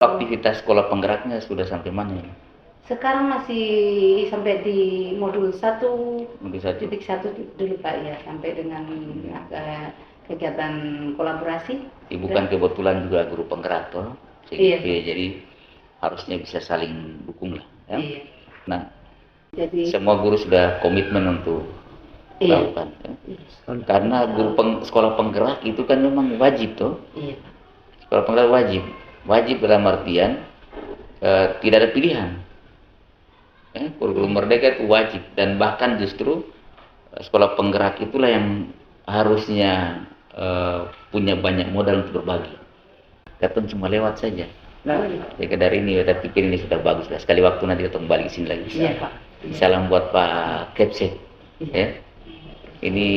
Aktivitas sekolah penggeraknya sudah sampai mana ya? Sekarang masih sampai di modul 1, Modul 1. titik 1 dulu Pak ya, sampai dengan kegiatan kolaborasi. Bukan kebetulan juga guru penggerak toh. Iya. Jadi harusnya bisa saling dukung lah ya. Iya. Nah, jadi semua guru sudah komitmen untuk melakukan ya. Karena sekolah penggerak itu kan memang wajib toh. Iya. Sekolah penggerak wajib dalam artian tidak ada pilihan. Kurikulum Merdeka itu wajib, dan bahkan justru sekolah penggerak itulah yang harusnya punya banyak modal untuk berbagi. Datang cuma lewat saja. Ya dari ini, saya pikir ini sudah bagus lah. Sekali waktu nanti datang balik sini lagi. Iya Pak. Salam buat Pak Kepsek. Ya. Ini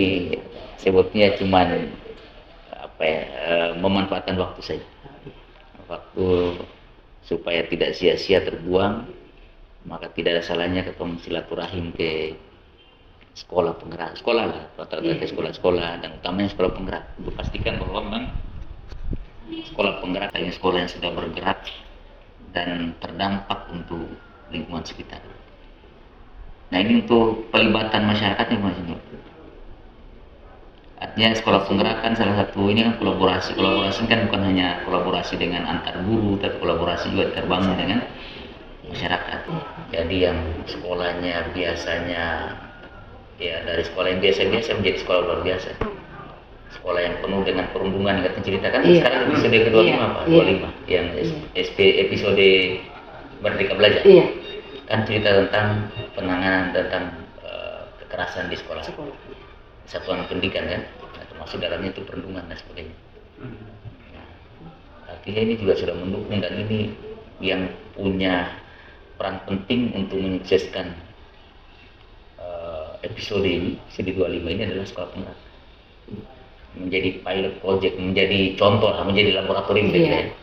sebutnya cuman memanfaatkan waktu saja. Waktu supaya tidak sia-sia terbuang, maka tidak ada salahnya ketemu silaturahim ke sekolah penggerak, sekolah lah, rata-rata ke sekolah-sekolah, dan utamanya sekolah penggerak, untuk pastikan bahwa memang sekolah penggerak adalah sekolah yang sudah bergerak dan terdampak untuk lingkungan sekitar. Nah, ini untuk pelibatan masyarakatnya Mas. Artinya sekolah penggerak kan salah satu ini kan kolaborasi kan bukan hanya kolaborasi dengan antar guru, tapi kolaborasi juga terbangun dengan masyarakat. Jadi yang sekolahnya biasanya ya dari sekolah yang biasa-biasa menjadi sekolah luar biasa. Sekolah yang penuh dengan perundungan, kita ceritakan sekarang episode ke-25 Pak, 25 yang episode Merdeka Belajar. Iya. Kan cerita tentang penanganan tentang kekerasan di sekolah. Satuan pendidikan kan, nah, termasuk dalamnya itu perundungan dan sebagainya. Nah, artinya ini juga sudah mendukung, dan ini yang punya peran penting untuk menyukseskan episode ini, episode 25 ini adalah sekolah penggerak. Menjadi pilot project, menjadi contoh, menjadi laboratorium ya.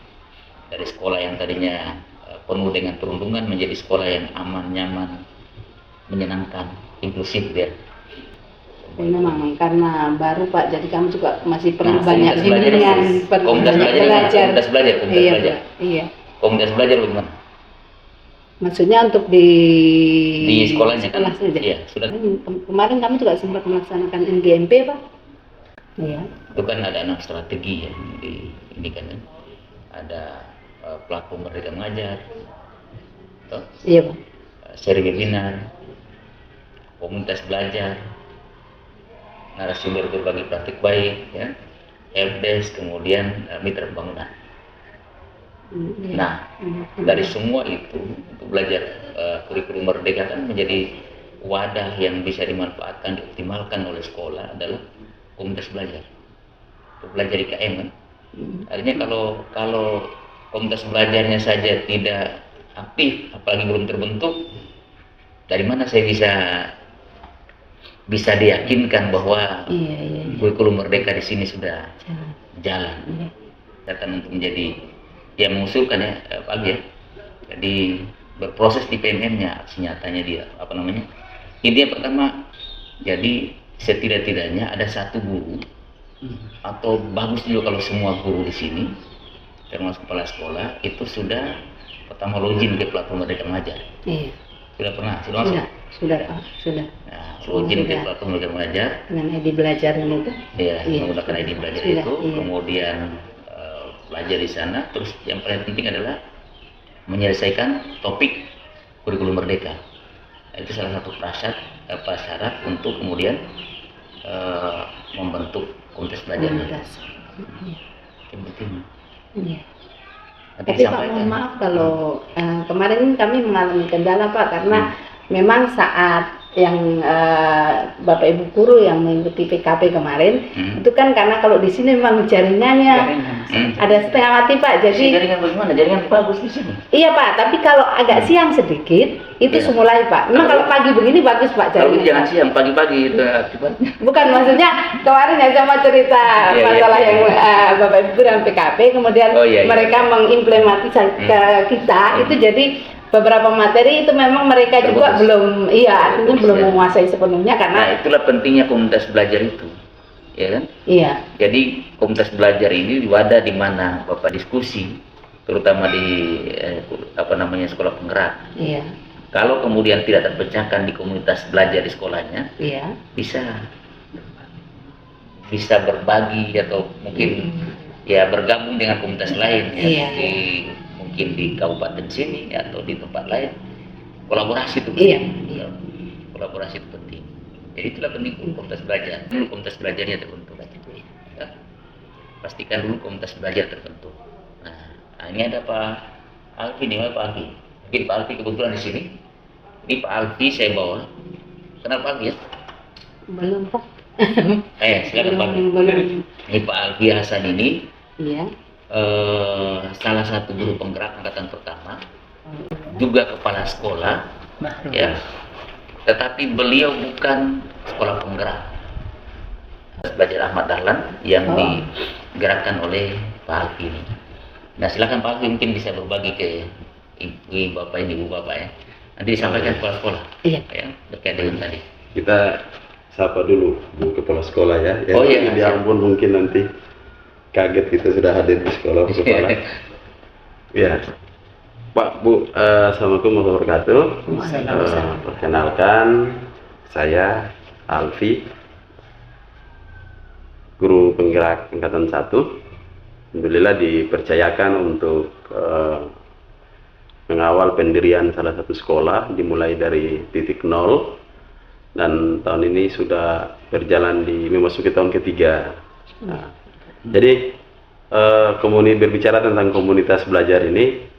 Dari sekolah yang tadinya penuh dengan perundungan menjadi sekolah yang aman, nyaman, menyenangkan, inklusif ya. Memang karena baru Pak, jadi kami juga masih perlu banyak bimbingan, komunitas belajar. Iya. Komunitas belajar bagaimana? Maksudnya untuk di sekolahnya kan? Saja. Iya, sudah. Kemarin kami juga sempat melaksanakan NGMP Pak. Iya. Itu kan ada 6 strategi ya ini kan. Ada platform Merdeka Mengajar, toh? Iya Pak. Seri webinar, komunitas belajar, narasumber berbagi praktik baik, ya, helpdesk, kemudian mitra pembangunan. Nah, dari semua itu untuk belajar kurikulum Merdeka kan menjadi wadah yang bisa dimanfaatkan, dioptimalkan oleh sekolah adalah komunitas belajar. Untuk belajar IKM kan. Artinya kalau komunitas belajarnya saja tidak aktif, apalagi belum terbentuk, dari mana saya bisa diyakinkan bahwa kurikulum Merdeka di sini sudah jalan. Datang untuk menjadi yang mengusulkan ya Pak ya. Jadi berproses di PMN-nya, nyatanya dia intinya pertama, jadi setidak-tidaknya ada satu guru, atau bagus juga kalau semua guru di sini termasuk kepala sekolah itu sudah pertama login ke platform Merdeka Mengajar. Sudah pernah? Sudah masuk? Sudah. Nah, login ke platform Merdeka Mengajar dengan ID belajar itu. Iya, menggunakan ID belajar itu, kemudian belajar di sana. Terus yang paling penting adalah menyelesaikan topik kurikulum Merdeka. Nah, itu salah satu syarat untuk kemudian membentuk komunitas belajar. Iya. Tapi Pak, mohon maaf kalau kemarin kami mengalami kendala Pak, karena memang saat yang Bapak Ibu guru yang mengikuti PKP kemarin itu kan karena kalau di sini memang jaringannya ada setengah mati Pak, jadi jaringan bagaimana? Jaringan bagus di sini. Iya Pak, tapi kalau agak siang sedikit itu semulai Pak. Memang kalau pagi begini bagus Pak jaringan. Kalau jangan siang, pagi-pagi itu akibatnya. Bukan, maksudnya kemarin ya sama cerita masalah yang Bapak Ibu guru dan PKP, kemudian mereka mengimplementasi ke kita itu, jadi beberapa materi itu memang mereka juga Terbatas. belum, iya artinya belum ya. menguasai sepenuhnya Nah, karena itulah pentingnya komunitas belajar itu, ya kan? iya, Jadi komunitas belajar ini wadah di mana Bapak diskusi, terutama di sekolah penggerak. iya, Kalau kemudian tidak terpecahkan di komunitas belajar di sekolahnya, iya, bisa berbagi atau mungkin ya bergabung dengan komunitas lain ya, Iya. mungkin di kabupaten sini atau di tempat lain. Kolaborasi itu Iya, penting. iya. Kolaborasi itu penting. Jadi itulah penting komunitas belajar. Dulu komunitas belajarnya terbentuk. Ya. Pastikan dulu komunitas belajar terbentuk. Nah, ini ada Pak Alfi nih, Pak Alfi. Mungkin Pak Alfi kebetulan di sini. Ini Pak Alfi saya bawa. Kenal Pak Alfi ya? Belum Pak. Silakan Pak Alfi. Belum. Ini Pak Alfi Hasan ini Iya. salah satu guru penggerak angkatan pertama, juga kepala sekolah, ya. Tetapi beliau bukan sekolah penggerak. Belajar Ahmad Dahlan yang digerakkan oleh Pak Alfi ini. Nah, silakan Pak Alfi mungkin bisa berbagi ke ibu bapak ya. Nanti disampaikan kepala sekolah. Iya. Ya, terkait dengan tadi. Kita sapa dulu Bu Kepala Sekolah ya. Oh, iya, Ya ampun mungkin nanti kaget kita sudah hadir di sekolah Bu Kepala. Ya. Pak, Bu, Assalamualaikum warahmatullahi wabarakatuh. Perkenalkan, saya Alfi, guru penggerak angkatan 1. Alhamdulillah dipercayakan untuk mengawal pendirian salah satu sekolah dimulai dari titik nol, dan tahun ini sudah berjalan memasuki tahun ketiga. Nah, jadi berbicara tentang komunitas belajar ini,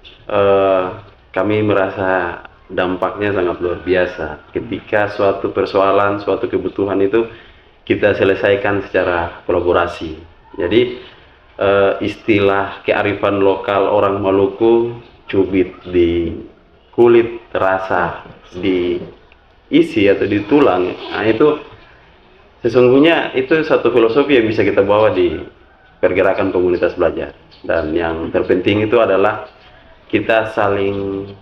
kami merasa dampaknya sangat luar biasa ketika suatu persoalan, suatu kebutuhan itu kita selesaikan secara kolaborasi. Jadi istilah kearifan lokal orang Maluku, cubit di kulit, rasa di isi atau di tulang. Nah, itu sesungguhnya itu satu filosofi yang bisa kita bawa di pergerakan komunitas belajar. Dan yang terpenting itu adalah kita saling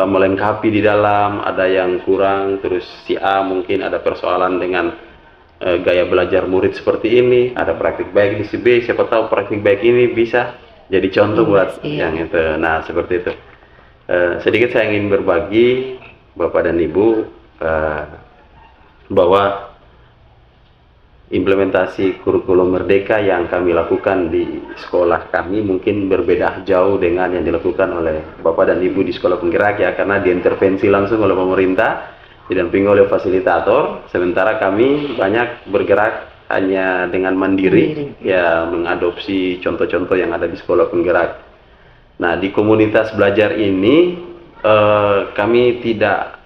melengkapi di dalam. Ada yang kurang, terus si A mungkin ada persoalan dengan gaya belajar murid seperti ini, ada praktik baik di si B, siapa tahu praktik baik ini bisa jadi contoh buat yang itu. Nah, seperti itu. Sedikit saya ingin berbagi Bapak dan Ibu bahwa implementasi kurikulum merdeka yang kami lakukan di sekolah kami mungkin berbeda jauh dengan yang dilakukan oleh Bapak dan Ibu di sekolah penggerak ya, karena diintervensi langsung oleh pemerintah, didampingi oleh fasilitator, sementara kami banyak bergerak hanya dengan mandiri, ya, mengadopsi contoh-contoh yang ada di sekolah penggerak. Nah, di komunitas belajar ini kami tidak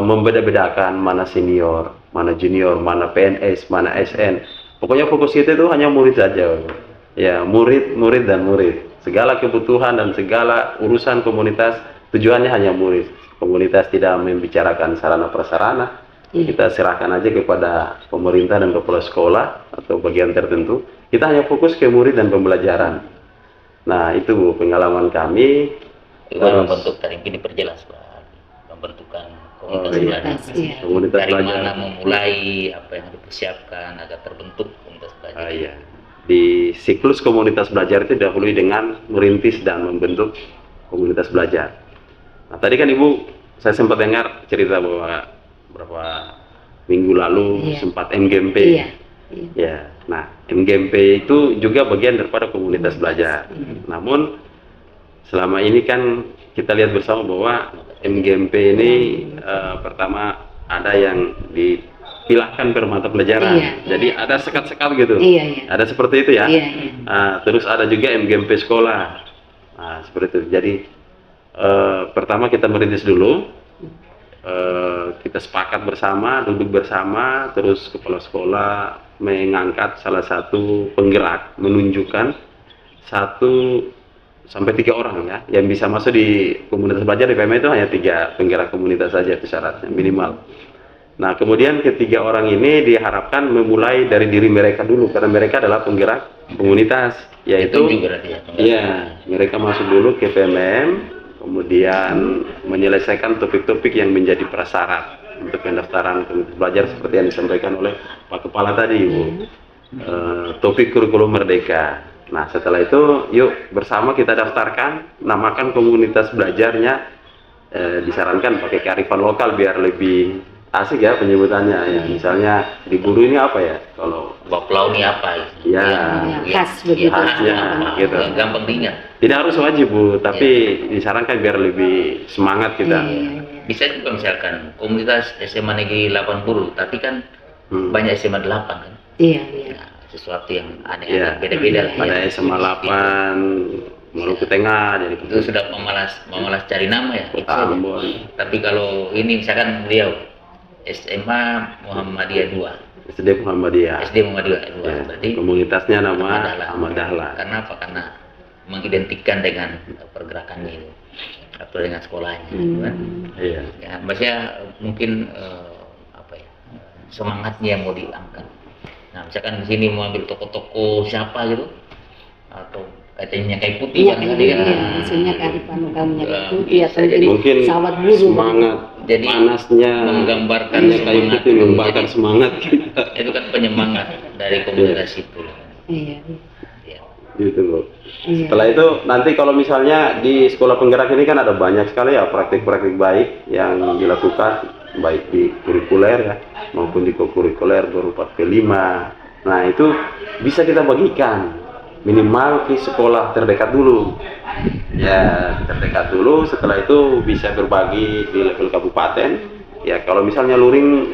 membeda-bedakan mana senior, mana junior, mana PNS, mana SN. Pokoknya fokus kita itu hanya murid saja. Ya, murid dan murid. Segala kebutuhan dan segala urusan komunitas tujuannya hanya murid. Komunitas tidak membicarakan sarana prasarana. Kita serahkan aja kepada pemerintah dan kepala sekolah atau bagian tertentu. Kita hanya fokus ke murid dan pembelajaran. Nah, itu Bu, pengalaman kami. Bagaimana bentuk tadi ini diperjelas Pak, pembentukan komunitas belajar. Komunitas Dari belajar. mana memulai, apa yang dipersiapkan agar terbentuk komunitas belajar. Iya. Di siklus komunitas belajar itu didahului dengan merintis dan membentuk komunitas belajar. Nah, tadi kan Ibu, saya sempat dengar cerita bahwa beberapa minggu lalu sempat MGMP. Ya, nah MGMP itu juga bagian daripada komunitas belajar. Namun selama ini kan kita lihat bersama bahwa MGMP ini pertama ada yang dipilahkan per mata pelajaran. Jadi ada sekat-sekat gitu. Ada seperti itu ya. Terus ada juga MGMP sekolah. Nah, seperti itu. Jadi pertama kita merintis dulu. Kita sepakat bersama, duduk bersama, terus kepala sekolah mengangkat salah satu penggerak, menunjukkan 1 sampai 3 orang ya yang bisa masuk di komunitas belajar di PMI. Itu hanya 3 penggerak komunitas saja itu syaratnya minimal. Nah, kemudian ketiga orang ini diharapkan memulai dari diri mereka dulu, karena mereka adalah penggerak komunitas, yaitu Itu juga berarti ya, iya, mereka masuk dulu ke PMM, kemudian menyelesaikan topik-topik yang menjadi prasyarat untuk pendaftaran komunitas belajar seperti yang disampaikan oleh Pak Kepala tadi, Ibu. Topik kurikulum merdeka. Nah, setelah itu yuk bersama kita daftarkan, namakan komunitas belajarnya. Disarankan pakai kearifan lokal biar lebih asik ya penyebutannya ya. Misalnya di guru ini apa ya? Kalau Baplau ini apa? ya, khas begitu. khasnya gitu. Yang gampang diingat. Tidak harus wajib, Bu, tapi disarankan biar lebih semangat kita. Bisa juga misalkan komunitas SMA Negeri 80, tapi kan banyak SMA 8 kan. Iya. Nah, sesuatu yang aneh, Iya. beda-beda. Ada SMA 8, Maluku Tengah, jadi Itu sudah pemalas cari nama ya. Kota Ambon, Tapi kalau ini misalkan beliau SMA Muhammadiyah 2, SD Muhammadiyah. SD Muhammadiyah 2, Ya, berarti komunitasnya nama Ahmad Ahmad Dahlan. Karena apa? Karena mengidentikan dengan pergerakannya itu atau dengan sekolahnya, gitu kan? Iya. Ya, maksudnya mungkin apa ya, semangatnya yang mau diangkat. Nah, misalkan di sini mau ambil toko-toko siapa gitu, atau katanya kayak putih kan tadi kan. Maksudnya kearifan lokalnya Ya, putih atau bisa jadi. Mungkin sawat buru. semangat, Jadi panasnya, menggambarkan kayak semangat itu itu. membakar Jadi, semangat kita. itu kan penyemangat dari komunitas itu. Iya. Ya. Gitu, Bu. Iya. Setelah itu nanti kalau misalnya di sekolah penggerak ini kan ada banyak sekali ya praktik-praktik baik yang dilakukan baik di kurikuler ya maupun di kurikuler berupa P5. Nah, itu bisa kita bagikan minimal ke sekolah terdekat dulu. Ya, terdekat dulu, setelah itu bisa berbagi di level kabupaten. Ya, kalau misalnya luring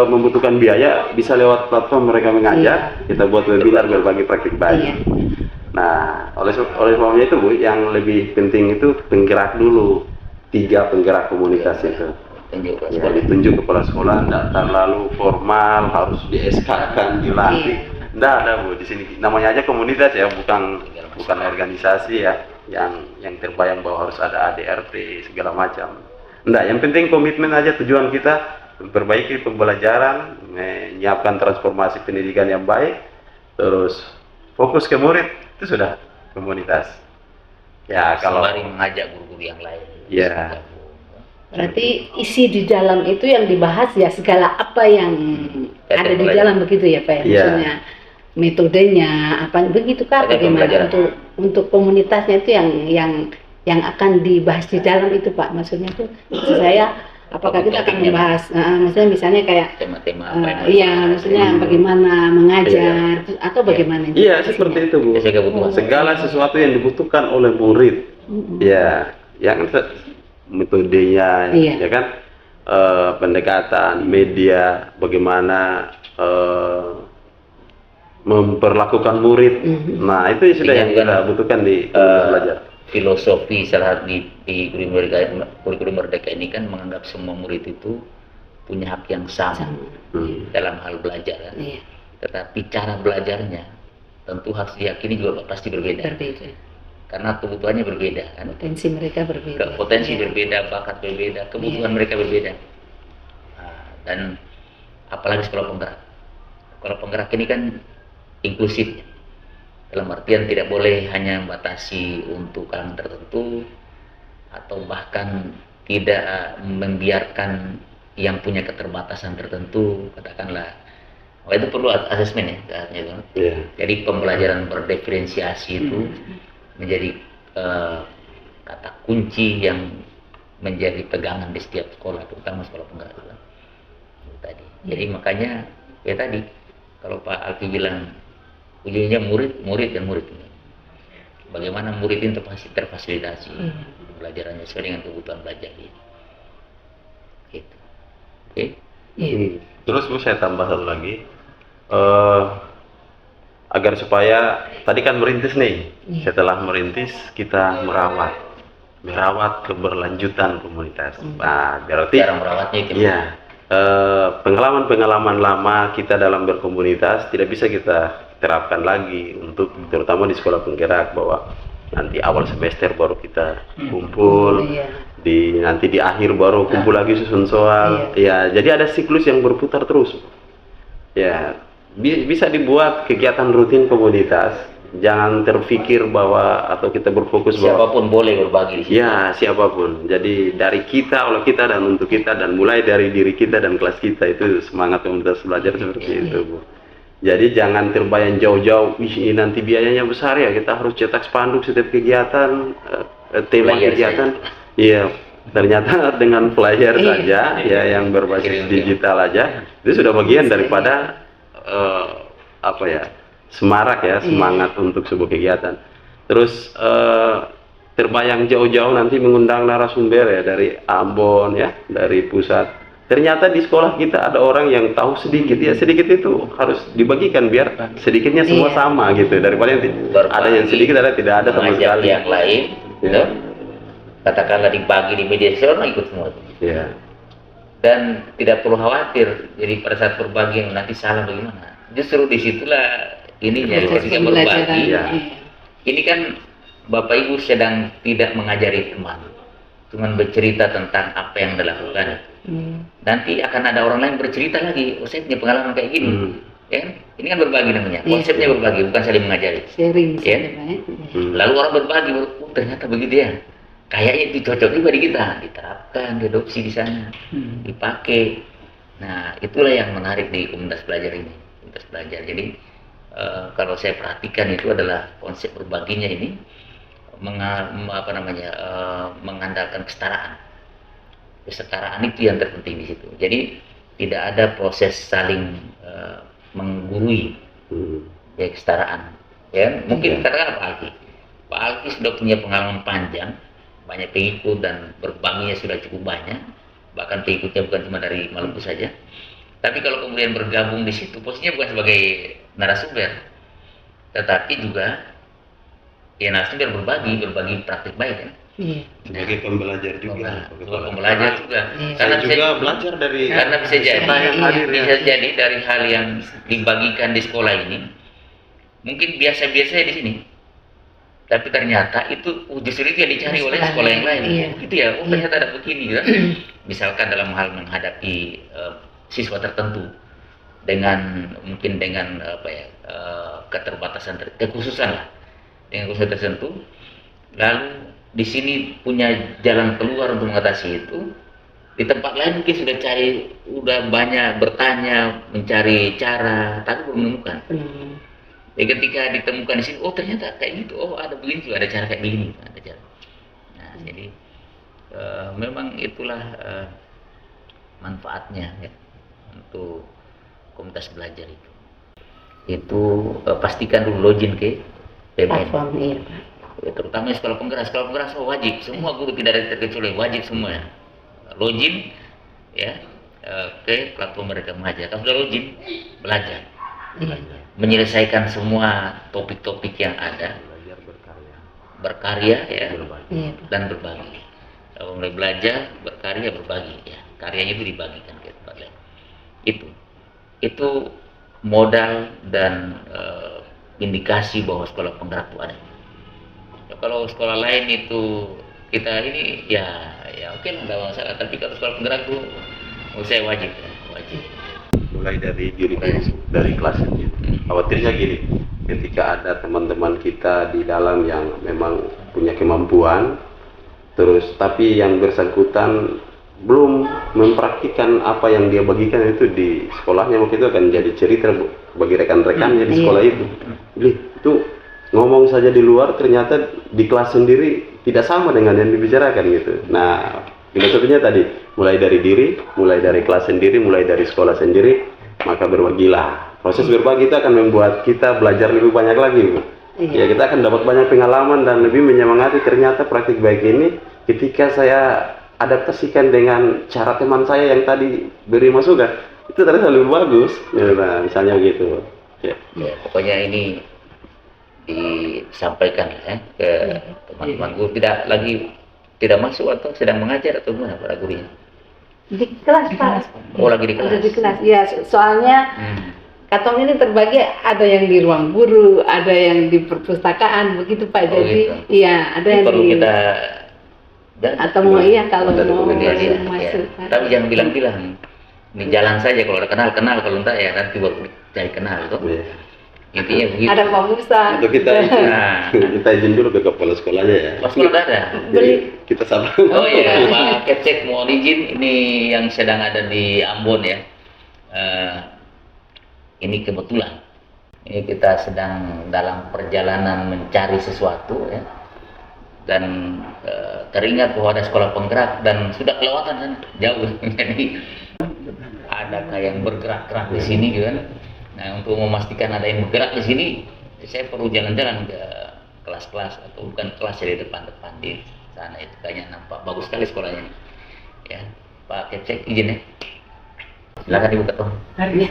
membutuhkan biaya, bisa lewat platform mereka mengajar, kita buat webinar berbagi praktik baik. Iya. Nah, oleh sebabnya itu, Bu, yang lebih penting itu penggerak dulu, 3 penggerak komunitas itu. Tunjuk Ya, ditunjuk kepala sekolah, daftar lalu formal, harus di SK-kan, dilantik. Nggak ada, Bu, di sini namanya aja komunitas ya, bukan organisasi ya, yang terbayang bahwa harus ada ADRT segala macam. Nggak, yang penting komitmen aja, tujuan kita memperbaiki pembelajaran, menyiapkan transformasi pendidikan yang baik, terus fokus ke murid, itu sudah komunitas. Ya, kalau sembari mengajak guru-guru yang lain. Ya. Berarti isi di dalam itu yang dibahas ya segala apa yang ada di dalam begitu ya Pak ya? Iya. Maksudnya metodenya apa begitu Kak? Ada Bagaimana pembelajaran. untuk komunitasnya itu yang akan dibahas di dalam itu Pak? Maksudnya itu maksud saya apakah kita akan Topik-topiknya. membahas maksudnya misalnya kayak Tema-tema apa yang iya maksudnya bagaimana mengajar atau bagaimana iya seperti itu, Bu. Sesuai kebutuhan. Segala sesuatu yang dibutuhkan oleh murid, ya, yang metodenya, Iya. ya kan, pendekatan media, bagaimana memperlakukan murid. Nah, itu sudah yang kita butuhkan di belajar. Filosofi salah di kurikulum merdeka ini kan menganggap semua murid itu punya hak yang sama dalam hal belajar kan? Iya. Tetapi cara belajarnya tentu harus diyakini juga pasti berbeda Berbeda. karena kebutuhannya berbeda kan, Potensi mereka berbeda. potensi Iya. berbeda, bakat berbeda, kebutuhan mereka berbeda. Nah, dan apalagi sekolah penggerak ini kan inklusif, dalam artian tidak boleh hanya membatasi untuk kalangan tertentu atau bahkan tidak membiarkan yang punya keterbatasan tertentu, katakanlah. Oh, itu perlu asesmen ya, saatnya itu. Iya. Jadi pembelajaran berdiferensiasi itu menjadi kata kunci yang menjadi pegangan di setiap sekolah, terutama sekolah penggerak itu tadi. Jadi makanya ya tadi kalau Pak Alfi bilang ujungnya murid dan murid. Bagaimana murid itu terfasilitasi pembelajarannya sesuai dengan kebutuhan belajar dia. Gitu. Oke. Terus, Bu, saya tambah satu lagi, agar supaya tadi kan merintis nih, setelah merintis kita merawat keberlanjutan komunitas. Nah, berarti Cara merawatnya itu. iya, pengalaman-pengalaman lama kita dalam berkomunitas tidak bisa kita terapkan lagi untuk terutama di sekolah penggerak, bahwa nanti awal semester baru kita kumpul, nanti di akhir baru kumpul lagi susun soal. Ya, jadi ada siklus yang berputar terus. Ya, bisa dibuat kegiatan rutin komunitas jangan terpikir bahwa atau kita berfokus bahwa Siapapun boleh berbagi di situ. ya siapapun. Jadi dari kita, oleh kita dan untuk kita, dan mulai dari diri kita dan kelas kita, itu semangat komunitas belajar seperti itu, Bu. Jadi jangan terbayang jauh-jauh, ini nanti biayanya besar ya, kita harus cetak spanduk setiap kegiatan, tema Flyer kegiatan. Iya, ternyata dengan flyer saja ya yang berbasis Kirim-kirim. digital aja itu sudah bagian daripada apa ya, semarak ya, semangat untuk sebuah kegiatan. Terus terbayang jauh-jauh nanti mengundang narasumber ya dari Ambon ya, dari pusat. Ternyata di sekolah kita ada orang yang tahu sedikit, ya sedikit itu harus dibagikan biar sedikitnya semua sama gitu, daripada yang ada yang sedikit, ada tidak ada sama Mengajak sekali. yang lain, Ya. gitu. Katakanlah dibagi di media sosial, ikut semua. Ya. Dan tidak perlu khawatir, jadi pada saat berbagi nanti salah bagaimana. Justru disitulah ininya, Proses ketika pembelajaran. berbagi. Iya. Ini kan Bapak Ibu sedang tidak mengajari teman, cuman bercerita tentang apa yang dilakukan. Nanti akan ada orang lain bercerita lagi, oh saya punya pengalaman kayak gini. Ya kan? Ini kan berbagi namanya, konsepnya berbagi, bukan saling mengajari. Sharing. Ya. Lalu orang berbagi, oh, ternyata begitu ya. Kayaknya itu cocok juga di kita, diterapkan, diadopsi di sana, dipakai. Nah, itulah yang menarik di komunitas belajar ini. Komunitas belajar. Jadi kalau saya perhatikan itu adalah konsep berbaginya ini mengandalkan kesetaraan. Kesetaraan itu yang terpenting di situ. Jadi tidak ada proses saling menggurui, ya kesetaraan. Ya, mungkin katakan Pak Alki sudah punya pengalaman panjang, banyak pengikut dan berbaginya sudah cukup banyak. Bahkan pengikutnya bukan cuma dari Maluku saja. Tapi kalau kemudian bergabung di situ, posisinya bukan sebagai narasumber, tetapi juga ya narasumber berbagi praktik baik kan. Sebagai pembelajar juga. Sebagai pembelajar juga. Karena juga belajar dari karena bisa jadi yang hadir ya. bisa jadi dari hal yang dibagikan di sekolah ini mungkin biasa-biasa di sini, tapi ternyata itu justru itu yang dicari oleh sekolah yang lain. Gitu ya, oh ternyata ada begini gitu. Misalkan dalam hal menghadapi siswa tertentu dengan mungkin dengan keterbatasan kekhususan lah, dengan kekhususan tertentu, lalu di sini punya jalan keluar untuk mengatasi itu. Di tempat lain mungkin sudah banyak bertanya, mencari cara, tapi belum menemukan. Ya ketika ditemukan di sini, oh ternyata kayak gitu, oh ada begini juga, ada cara kayak begini, ada cara. Nah, jadi memang itulah manfaatnya ya, untuk komunitas belajar itu. Itu pastikan dulu login ke PMN. Ya, terutama sekolah penggerak wajib, semua guru tidak ada terkecuali, wajib semua login ya ke platform mereka mengajar. Kalau sudah login, belajar, menyelesaikan semua topik-topik yang ada, berkarya ya, dan berbagi. Kalau mulai belajar, berkarya, berbagi ya, karyanya itu dibagikan ke tempat lain. Itu modal dan indikasi bahwa sekolah penggerak itu ada. Kalau sekolah lain itu kita ini ya oke nggak masalah, tapi kalau sekolah penggerak itu menurut saya wajib. Mulai dari diri dari kelas sendiri. Khawatirnya gini, ketika ada teman-teman kita di dalam yang memang punya kemampuan, terus tapi yang bersangkutan belum mempraktikkan apa yang dia bagikan itu di sekolahnya, mungkin itu akan jadi cerita bagi rekan-rekannya di sekolah itu. Jadi itu ngomong saja di luar, ternyata di kelas sendiri tidak sama dengan yang dibicarakan gitu. Nah, filosofinya tadi mulai dari diri, mulai dari kelas sendiri, mulai dari sekolah sendiri, maka berbagilah. Proses berbagi itu akan membuat kita belajar lebih banyak lagi, Bu. Ya, kita akan dapat banyak pengalaman dan lebih menyemangati. Ternyata praktik baik ini ketika saya adaptasikan dengan cara teman saya yang tadi beri masukan, itu ternyata lebih bagus. Ya, nah, misalnya begitu. Ya, pokoknya ini disampaikan ya ke teman-teman guru, tidak masuk atau sedang mengajar atau gimana para gurunya? Di kelas Pak. Oh lagi di kelas. Ada di kelas. Ya soalnya Katong ini terbagi, ada yang di ruang guru, ada yang di perpustakaan begitu Pak. Oh, jadi gitu. iya ada yang perlu di kita atau mau kalau mau ya. masuk. Tapi jangan bilang-bilang. Ini jalan saja, kalau ada kenal, kalau enggak ya nanti baru cari kenal itu. Intinya begitu. Ada Pak Musa. Itu kita izin, Nah. kita izin dulu ke kepala sekolahnya ya. Pas sekolah nggak ada. Jadi kita sabar. Oh iya, Pak Kecek mohon izin, ini yang sedang ada di Ambon ya. Ini kebetulan, ini kita sedang dalam perjalanan mencari sesuatu ya, dan teringat bahwa ada sekolah penggerak dan sudah kelewatan kan jauh. Jadi ada kayak yang bergerak-gerak di sini gitu kan. Nah, untuk memastikan ada yang bergerak di sini, saya perlu jalan-jalan ke kelas-kelas atau bukan kelas ya, di depan-depan di sana itu kayaknya nampak bagus sekali sekolahnya. Ya, Pak Kecek izin ya. Silakan dibuka tuh. Ya,